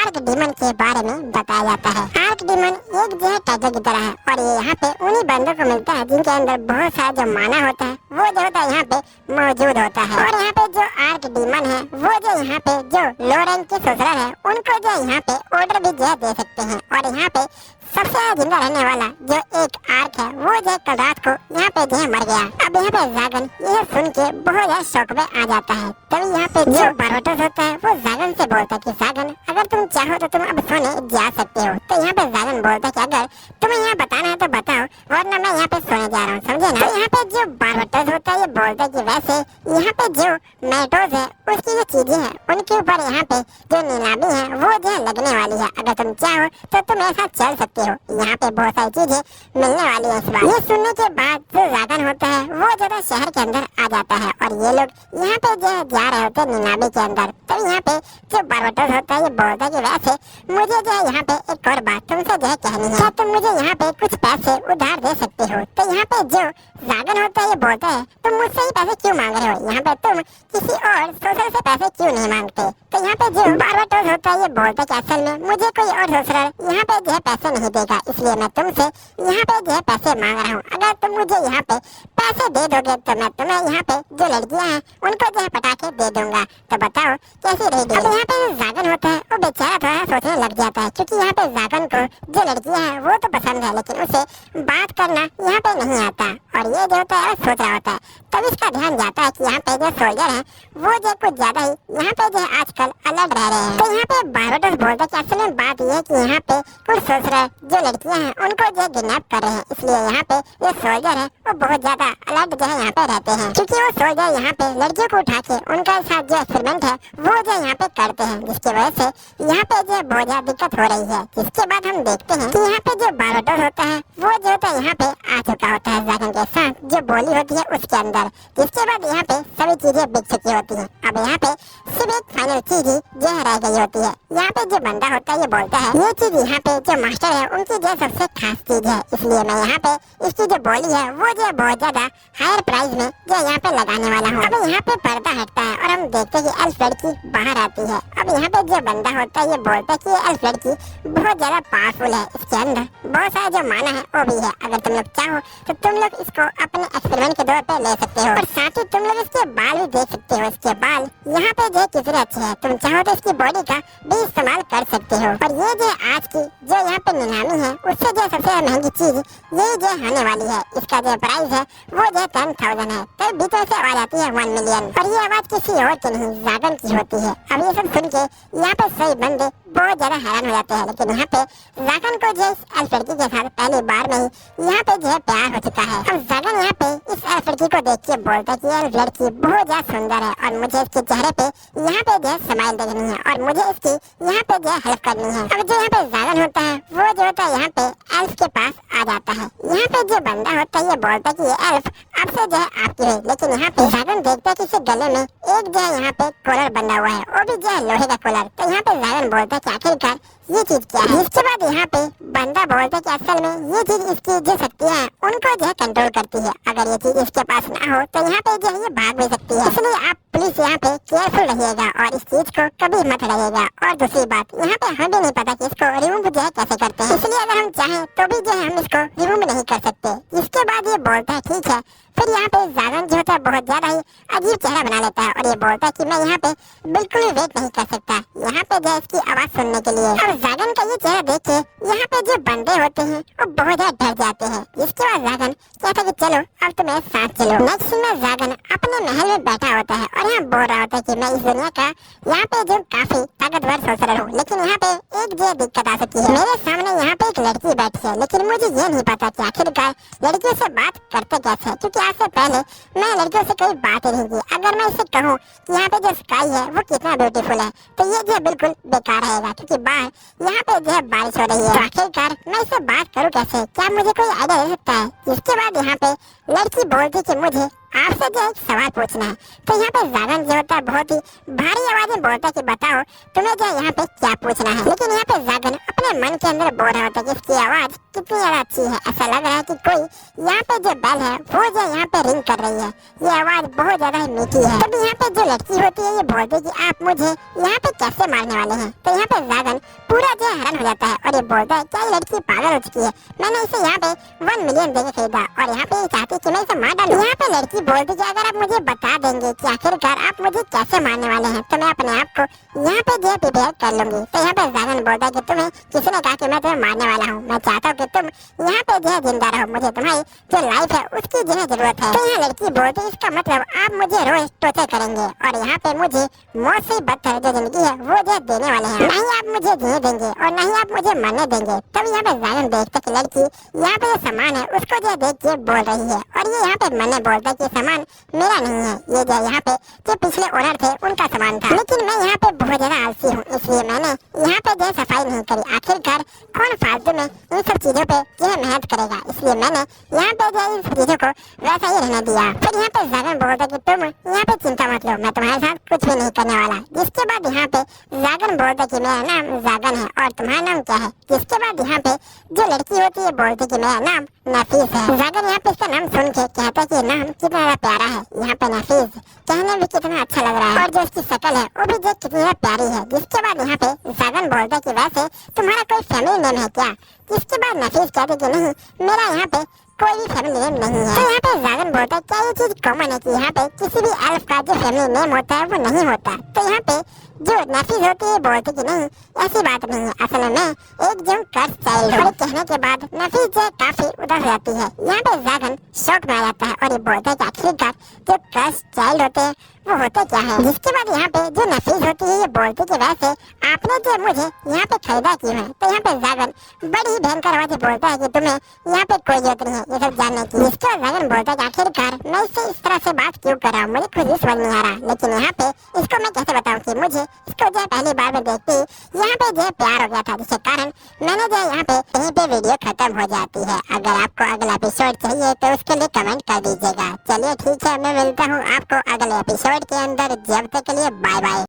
आर्क डीमन के बारे में बताया जाता है। आर्क डीमन एक जो है टाइगर की तरह है और ये यहाँ पे उन्हीं बंदों को मिलता है जिनके अंदर बहुत सारा जो माना होता है वो जो होता है यहाँ पे मौजूद होता है। और यहाँ पे जो आर्क डीमन है वो जो यहाँ पे जो लो रैंक के सोसरर है उनको जो यहाँ पे ऑर्डर भी जो है दे सकते हैं। और यहाँ पे सबसे जिंदा रहने वाला जो एक आर्क है वो जो कल रात को यहाँ पे जो है मर गया। अब यहाँ पे जागन यह सुन के बहुत ज्यादा शौक में आ जाता है। तभी यहाँ पे जो बारबटोस होता है वो जागन से बोलता है कि जागन अगर तुम चाहो तो तुम अब सोने जा सकते हो। तो यहाँ पे जागन बोलता है कि अगर तुम्हें यहाँ बताना है तो बताओ वरना मैं यहाँ पे सोने जा रहा हूँ, समझे ना। तो यहाँ पे जो बारबटोस होता है ये बोलता है कि वैसे यहाँ पे जो मैटोस है उसकी जो चीजें हैं उनके ऊपर यहाँ पे जो नीलामी है वो जो है लगने वाली है, अगर तुम चाहो तो तुम ऐसा चल सकते सकते हो, यहाँ पे बहुत सारी चीजें मिलने वाली है इस बार। ये सुनने के बाद जो जागन होता है वो ज्यादा शहर के अंदर आ जाता है और ये लोग यहाँ पे जो जा रहे होते हैं नीलामी के अंदर। तो यहाँ पे जो बारबटोस होता है ये बोलता है कि वैसे मुझे जो है यहाँ पे एक और बात तुमसे जो है कहनी है, क्या तुम मुझे यहाँ पे कुछ पैसे उधार दे सकते हो? तो यहाँ पे जो जागन होता है ये बोलता है तुम मुझसे ही पैसे क्यों मांग रहे हो, यहाँ पे तुम किसी और सोशल से पैसे क्यों नहीं मांगते? तो यहाँ पे जो बारबटोस होता है ये बोलता है कि असल में मुझे कोई और सोशल यहाँ पे जो है पैसे नहीं देगा, इसलिए मैं तुमसे यहाँ पे जो है पैसे मांग रहा हूँ। अगर तुम मुझे यहाँ पे पैसे दे दोगे तो मैं तुम्हें यहाँ पे जो लड़कियाँ हैं उनको जो है पटाखे दे दूंगा। तो बताओ कैसी रहेगी? अब यहाँ पे जो जागन होता है वो बेचारा थोड़ा सोचने लग जाता है, क्योंकि यहाँ पे जागन को जो लड़कियाँ हैं वो तो पसंद है लेकिन उसे बात करना यहाँ पे नहीं आता और ये जो होता है सोच रहा होता है। तब इसका ध्यान जाता है कि यहाँ पे जो सोल्जर हैं वो जो कुछ ज्यादा ही यहाँ पे जो है आजकल अलर्ट रह रहे हैं। तो यहाँ पे बारबटोस बोलता है कि असल में बात ये है कि यहाँ पे कुछ सोल्जर जो लड़कियाँ हैं उनको जो किडनैप कर रहे हैं, इसलिए यहाँ पे जो सोल्जर है वो बहुत ज्यादा अलर्ट जो है यहाँ पे रहते हैं, क्योंकि वो सोल्जर यहाँ पे लड़कियों को उठा के उनका साथ जो एक्सपेरिमेंट है वो जो यहाँ पे करते हैं, जिसकी वजह से यहाँ पे जो बहुत ज्यादा दिक्कत हो रही है। जिसके बाद हम देखते हैं कि यहाँ पे जो बारबटोस होता है वो जो होता है यहाँ पे आ चुका होता है जागन के साथ जो बोली होती है उसके अंदर, जिसके बाद यहाँ पे सभी चीजें बिक चुकी होती हैं। अब यहाँ पे सिर्फ एक फाइनल चीज ही जो रह गई होती है। यहाँ पे जो बंदा होता है ये बोलता है ये चीज यहाँ पे जो मास्टर है उनकी जो सबसे खास चीज है, इसलिए मैं यहाँ पे इसकी जो बोली है वो जो बहुत ज्यादा हायर प्राइस में जो यहाँ पे लगाने वाला हूँ। अब यहाँ पे पर्दा हटता है और हम देखते हैं कि एल्फ लड़की बाहर आती है। अब यहाँ पे जो बंदा होता है ये बोलता है कि ये एल्फ लड़की बहुत ज्यादा पावरफुल है, इसके अंदर बहुत सारा जो माना है वो भी है। अगर तुम लोग चाहो तो तुम लोग इसको अपने एक्सपेरिमेंट के तौर पे ले सकते हो और साथ ही तुम लोग इसके बाल भी देख सकते हो। इसके बाल यहाँ पे जो कितने अच्छे हैं, तुम चाहो तो इसकी बॉडी का भी इस्तेमाल कर सकते हो। और ये जो आज की जो यहाँ पे नीलामी है उससे जो सबसे महंगी चीज यही जो होने वाली है, इसका जो प्राइस है वो जो 10,000 है। तो भीतर से आवाज आती है 1 मिलियन और ये आवाज किसी और की नहीं जागन की होती है। अब ये सब सुन के यहाँ पे सही बंदे बहुत ज्यादा हैरान हो जाते हैं, लेकिन यहाँ पे जागन को जो इस एल्फ लड़की के साथ पहली बार में ही यहाँ पे जो है प्यार हो चुका है। अब जागन यहाँ पे इस एल्फ लड़की को देख के बोलता है कि ये लड़की बहुत ज्यादा सुंदर है और मुझे इसके चेहरे पे यहाँ पे जो है स्माइल देखनी है और मुझे इसकी यहाँ पे जो है हेल्प करनी है। अब जो यहाँ पे जागन होता है वो जो होता है यहाँ पे एल्फ के पास आ जाता है। यहाँ पे जो बंदा होता है ये बोलता है कि ये एल्फ आपसे जो है आपकी है, लेकिन यहाँ पे जागन देखता है कि इसके गले में एक जो है यहाँ पे कॉलर बंधा हुआ है, वो भी जो है लोहे का कॉलर। तो यहाँ पे जागन बोलता है कि आखिरकार ये चीज क्या है। इसके बाद यहाँ पे बंदा बोलता है कि असल में ये चीज इसकी जो शक्तियाँ हैं उनको जो है कंट्रोल करती है। अगर ये चीज इसके पास ना हो तो यहाँ पे जो है ये भाग भी सकती है, इसलिए आप प्लीज यहाँ पे केयरफुल रहिएगा और इस चीज को कभी मत रहिएगा। और दूसरी बात यहाँ पे हमें भी नहीं पता कि इसको रिमूव जो है कैसे करते हैं, इसलिए अगर हम चाहें तो भी जो है हम इसको रिमूव नहीं कर सकते। इसके बाद ये बोलता है ठीक है। फिर यहाँ पे जागन जो होता है बहुत ज्यादा ही अजीब चेहरा बना लेता है और ये बोलता है कि मैं यहाँ पे बिल्कुल भी वेट नहीं कर सकता यहाँ पे जो इसकी आवाज सुनने के लिए। और जागन का ये चेहरा देख के यहाँ पे जो बंदे होते हैं वो बहुत ज्यादा डर जाते हैं। जिसके बाद जागन कहता है कि चलो अब तुम मेरे साथ चलो। नेक्स्ट में जागन अपने महल में बैठा होता है और यहाँ बोल रहा होता है कि मैं इस दुनिया का यहाँ पे जो काफी ताकतवर सोचर हूँ, लेकिन यहाँ पे एक जो दिक्कत आ सकती है। मेरे सामने यहाँ पे एक लड़की बैठी है, लेकिन मुझे ये नहीं पता कि आखिरकार लड़कियों से बात करते कैसे, क्योंकि आज से पहले मैं लड़कियों से कोई बात ही नहीं की। अगर मैं इसे कहूँ कि यहाँ पे जो स्काई है वो कितना ब्यूटीफुल है तो ये जो बिल्कुल बेकार रहेगा, क्योंकि बाहर यहाँ पे जो है बारिश हो रही है। तो आखिरकार मैं इससे बात करूँ कैसे, क्या मुझे कोई आइडिया दे सकता है? जिसके बाद यहाँ पे लड़की बोलती कि मुझे आपसे जो एक सवाल पूछना है। तो यहाँ पे जागन जो होता है बहुत ही भारी आवाज में बोलता है कि बताओ तुम्हें जो यहाँ पे क्या पूछना है। लेकिन यहाँ पे जागन अपने मन के अंदर बोल रहा होता है कि इसकी आवाज कितनी ज्यादा अच्छी है, ऐसा लग रहा है कि कोई यहाँ पे जो बेल है वो जो यहाँ पे रिंग कर रही है, ये आवाज बहुत ज्यादा ही मीठी है। तभी यहाँ पे जो लड़की होती है ये बोलती है कि आप मुझे यहाँ पे कैसे मारने वाले हैं। तो यहाँ पे जागन पूरा जो हैरान हो जाता है और ये बोलता है क्या ये लड़की पागल हो चुकी है, मैंने इसे यहाँ पे 1 मिलियन देके खरीदा और यहाँ पे चाहती कि मैं इसे मार डालूं। यहाँ पे लड़की बोलती कि अगर आप मुझे बता देंगे कि आखिरकार आप मुझे कैसे मारने वाले हैं तो मैं अपने आप को यहाँ पे जो प्रिपेयर कर लूंगी। तो यहाँ पे जागन बोलता है कि तुम्हें किसी ने कहा कि मैं तुम्हें मारने वाला हूँ, मैं चाहता हूँ कि तुम यहाँ पे जो है जिंदा रहो, मुझे तुम्हारी जो लाइफ है उसकी जो है जरूरत है। तो यहाँ लड़की बोलती इसका मतलब आप मुझे रोज टॉर्चर करेंगे और यहाँ पे मुझे मौत से बदतर जो जिंदगी है वो जो देने वाले हैं, नहीं आप मुझे जीने देंगे और नहीं आप मुझे मरने देंगे। तब यहाँ पे जागन देखता कि लड़की यहाँ पे जो सामान है उसको जो देख के बोल रही है और ये यहाँ पे मैंने बोलता कि सामान मेरा नहीं है, ये जो यहाँ पे जो पिछले ओनर थे उनका सामान था, लेकिन मैं यहाँ पे बहुत ज्यादा आलसी हूँ इसलिए मैंने यहाँ पे जो सफाई नहीं करी। आखिरकार कौन फालतू में इन सब चीजों पे जो है मेहनत करेगा, इसलिए मैंने यहाँ पे जो है इन चीजों को वैसा ही रहने दिया। फिर यहाँ पे जागन बोलता कि तुम यहाँ पे चिंता मत लो, मैं तुम्हारे साथ कुछ भी नहीं करने वाला। जिसके बाद यहाँ पे जागन बोलता कि मेरा नाम जागन है और तुम्हारा नाम क्या है। जिसके बाद यहाँ पे जो लड़की होती है बोलती कि मेरा नाम नफीस है। जागन यहाँ पे इसका नाम सुन के कहता कि नाम कितना प्यारा है, यहाँ पे नफीस कहने में कितना अच्छा लग रहा है और जो इसकी शक्ल है वो भी देख कितनी प्यारी है। जिसके बाद यहाँ पे जागन बोलता कि वैसे तुम्हारा कोई फैमिली नेम है क्या। जिसके बाद नफीस कहते कि नहीं, मेरा यहाँ पे कोई भी फैमिली नेम नहीं है। तो यहाँ पे जागन बोलता है क्या ये चीज कॉमन है कि यहाँ पे किसी भी एल्फ का जो फैमिली नेम होता है वो नहीं होता। तो यहाँ पे जो नफीस होती है बोलती कि नहीं, ऐसी बात नहीं है, असल में एक जो कर्स चाइल्ड हूँ। कहने के बाद नफीस जो काफी उदास रहती है। यहाँ पे जागन शौक में आ जाता है और ये बोलता है कि आखिरकार जो कर्स चाइल्ड होते हैं वो होते क्या है। जिसके बाद यहाँ पे जो नफीस होती है ये बोलती कि वैसे आपने जो मुझे यहाँ पे खरीदा क्यों है। तो यहाँ पे जागन बड़ी ही भयंकर आवाज बोलता है कि तुम्हें यहाँ पे कोई जरूरत नहीं है ये सब जानने की। जिसके बाद जागन बोलता है कि आखिरकार मैं इससे इस तरह से बात क्यों कर रहा हूँ, मुझे खुद ही समझ नहीं आ रहा। लेकिन यहाँ पे इसको मैं कैसे बताऊँ कि मुझे इसको जो पहली बार में देखती यहाँ पे जो प्यार हो गया था, जिसके कारण मैंने जो यहाँ पे यहीं पे वीडियो खत्म हो जाती है। अगर आपको अगला एपिसोड चाहिए तो उसके लिए कमेंट कर दीजिएगा। चलिए ठीक है, मैं मिलता हूँ आपको अगले एपिसोड के अंदर। जब तक के लिए बाय बाय।